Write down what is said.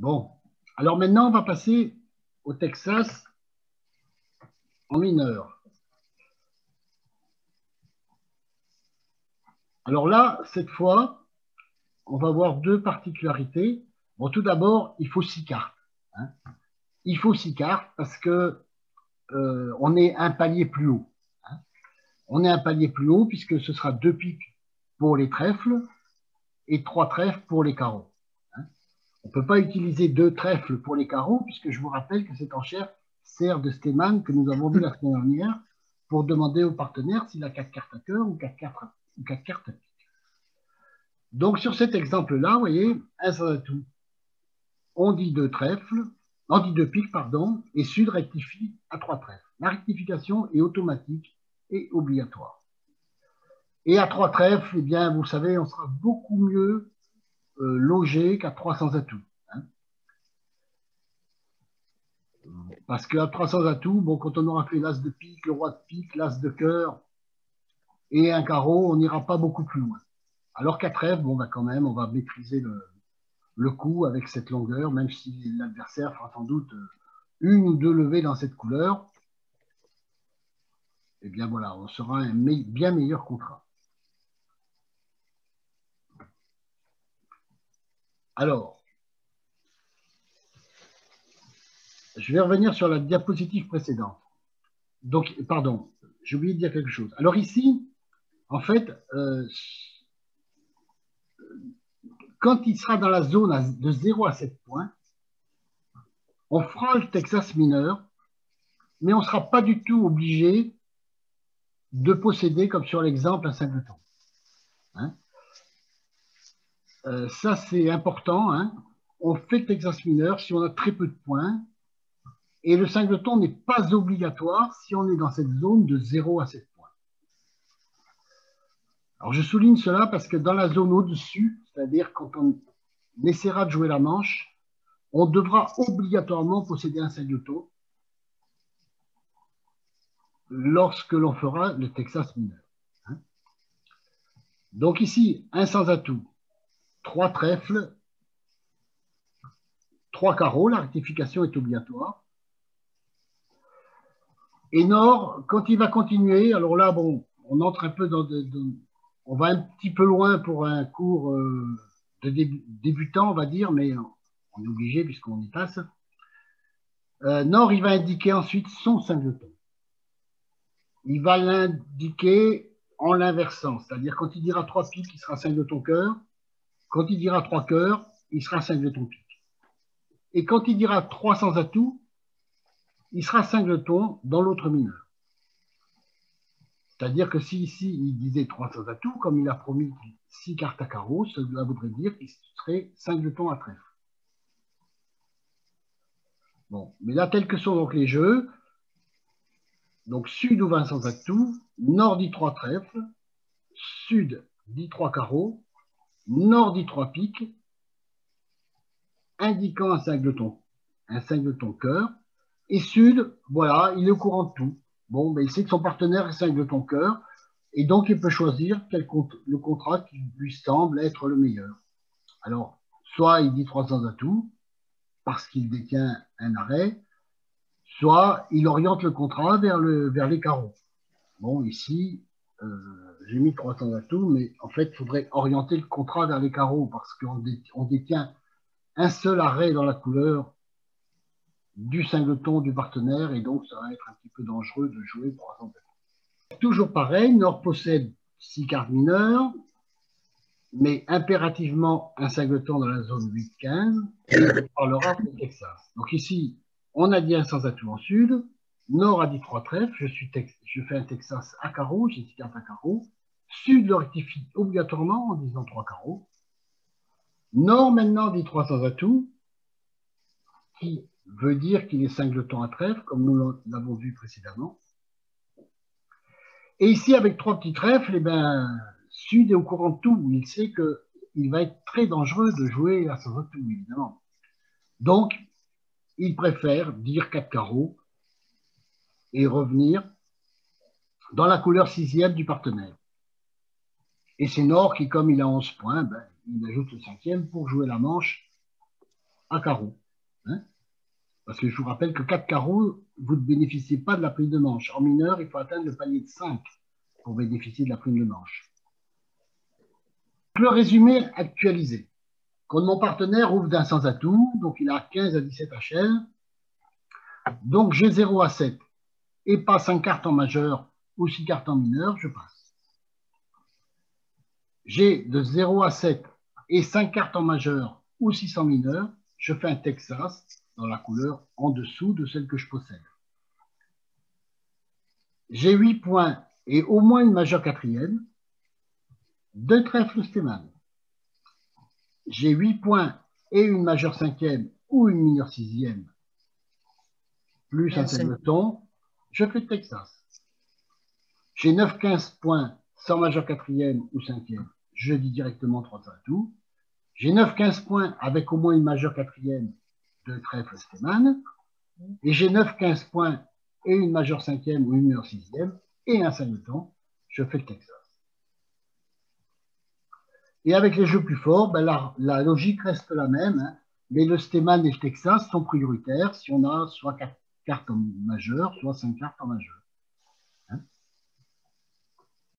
Bon, alors maintenant, on va passer au Texas en mineur. Alors là, cette fois, on va voir deux particularités. Bon, tout d'abord, il faut 6 cartes. Hein. Il faut 6 cartes parce que on est un palier plus haut. Hein. On est un palier plus haut puisque ce sera 2 piques pour les trèfles et 3 trèfles pour les carreaux. Hein. On ne peut pas utiliser 2 trèfles pour les carreaux puisque je vous rappelle que cette enchère sert de stémane que nous avons vu la semaine dernière pour demander au partenaire s'il a 4 cartes à cœur ou 4 cartes à pique. Donc, sur cet exemple-là, vous voyez, un sans atout, on dit 2 trèfles, on dit 2 piques, pardon, et Sud rectifie à 3 trèfles. La rectification est automatique et obligatoire. Et à 3 trèfles, eh bien, vous savez, on sera beaucoup mieux logé qu'à 3 sans atout. Hein. Parce qu'à 3 sans atout, bon, quand on aura fait l'as de pique, le roi de pique, l'as de cœur et un carreau, on n'ira pas beaucoup plus loin. Alors qu'à trèfle, bon, bah, quand même, on va maîtriser le coup avec cette longueur, même si l'adversaire fera sans doute une ou 2 levées dans cette couleur. Eh bien voilà, on sera un bien meilleur contrat. Alors, je vais revenir sur la diapositive précédente. Donc, pardon, j'ai oublié de dire quelque chose. Alors ici, en fait, quand il sera dans la zone de 0 à 7 points, on fera le Texas mineur, mais on ne sera pas du tout obligé de posséder, comme sur l'exemple, un singleton. Hein. Ça, c'est important. Hein. On fait le Texas mineur si on a très peu de points, et le singleton n'est pas obligatoire si on est dans cette zone de 0 à 7 points. Alors, je souligne cela parce que dans la zone au-dessus, c'est-à-dire quand on essaiera de jouer la manche, on devra obligatoirement posséder un singleton lorsque l'on fera le Texas mineur. Hein. Donc ici, un sans atout, 3 trèfles, 3 carreaux, la rectification est obligatoire. Et Nord, quand il va continuer, alors là, bon, on entre un peu on va un petit peu loin pour un cours de débutant, on va dire, mais on est obligé puisqu'on y passe. Nord, il va indiquer ensuite son singleton. Il va l'indiquer en l'inversant, c'est-à-dire quand il dira 3 piques, il sera singleton cœur. Quand il dira 3 cœurs, il sera singleton pique. Et quand il dira 3 sans atout, il sera singleton dans l'autre mineur. C'est-à-dire que si ici, il disait 3 sans atout, comme il a promis 6 cartes à carreau, cela voudrait dire qu'il serait singleton à trèfle. Bon, mais là, tels que sont donc les jeux, donc Sud ou 20 sans atout, Nord dit 3 trèfles, Sud dit 3 carreaux, Nord dit 3 piques, indiquant un singleton cœur, et Sud, voilà, il est au courant de tout. Bon, ben, il sait que son partenaire est singleton cœur, et donc il peut choisir le contrat qui lui semble être le meilleur. Alors, soit il dit 3 sans atout, parce qu'il détient un arrêt, soit il oriente le contrat vers les carreaux. Bon, ici, j'ai mis 300 atouts, mais en fait, il faudrait orienter le contrat vers les carreaux, parce qu'on détient un seul arrêt dans la couleur du singleton du partenaire, et donc ça va être un petit peu dangereux de jouer 300 atouts. Toujours pareil, Nord possède 6 cartes mineures, mais impérativement un singleton dans la zone 8-15, et on parlera de Texas. Donc ici, on a dit un sans atout en Sud, Nord a dit 3 trèfles, je fais un Texas à carreau, j'ai 6 cartes à carreau, Sud le rectifie obligatoirement en disant 3 carreaux, Nord maintenant dit 3 sans atout, qui veut dire qu'il est singleton à trèfle, comme nous l'avons vu précédemment. Et ici, avec 3 petits trèfles, eh ben, Sud est au courant de tout. Il sait qu'il va être très dangereux de jouer à sans atout, évidemment. Donc, il préfère dire 4 carreaux et revenir dans la couleur 6e du partenaire. Et c'est Nord qui, comme il a 11 points, ben, il ajoute le 5e pour jouer la manche à carreaux. Hein. Parce que je vous rappelle que 4 carreaux, vous ne bénéficiez pas de la prime de manche. En mineur, il faut atteindre le palier de 5 pour bénéficier de la prime de manche. Le résumé actualisé. Quand mon partenaire ouvre d'un sans atout, donc il a 15 à 17 HL, donc j'ai 0 à 7 et pas 5 cartes en majeur ou 6 cartes en mineur, je passe. J'ai de 0 à 7 et 5 cartes en majeur ou 6 en mineur, je fais un Texas dans la couleur en dessous de celle que je possède. J'ai 8 points et au moins une majeure quatrième, 2 trèfles Stéman. J'ai 8 points et une majeure cinquième ou une mineure sixième, plus un singleton, je fais Texas. J'ai 9-15 points sans majeure quatrième ou cinquième, je dis directement 3 atouts. J'ai 9-15 points avec au moins une majeure quatrième, 2 trèfles Stéman. Et j'ai 9-15 points et une majeure cinquième ou une mineure sixième et un singleton, je fais le Texas. Et avec les jeux plus forts, ben la logique reste la même, hein, mais le Stéman et le Texas sont prioritaires si on a soit 4 cartes en majeur, soit 5 cartes en majeur.